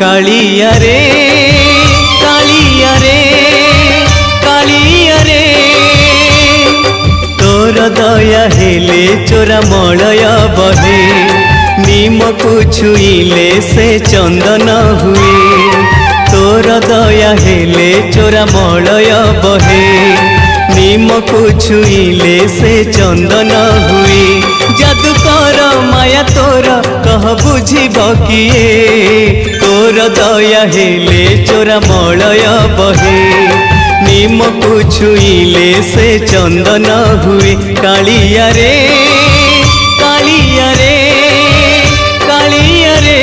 कालिया रे कालिया रे कालिया रे तोर दया हेले चोरा मलय बहे नीम को छुईले से चंदन हुए तोर दया हेले चोरा मलय बहे नीम को छुईले से चंदन हुए जादूकर माया तोर कह बुझिब किए तोर दया हेले चोरा मलय बहे नीम को छुईले से चंदन हुए कालिया रे कालिया रे कालिया रे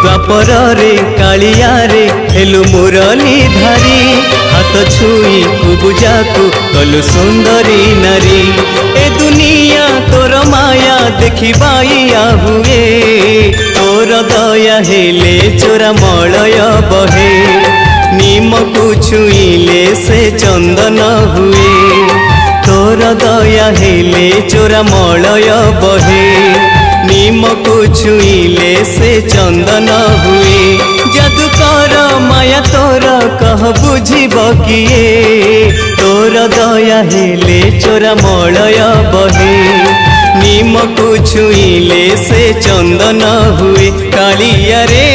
द्वापर रे कालिया रे हेलु मुरली धारी हाथ छुई कुबुजा को कलु सुंदरी नारी ए दुनिया तोर माया देखिबाइया हुए तोर दया हेले चोरा मलय बहे नीम को छुईले से चंदन हुए तोर दया हेले चोरा मलय बहे नीम को छुईले से चंदन हुए जादूकर माया तोर कह बुझिब किए तोर दया हेले चोरा मलय बहे नीम को छुईले से चंदन हुए कालिया रे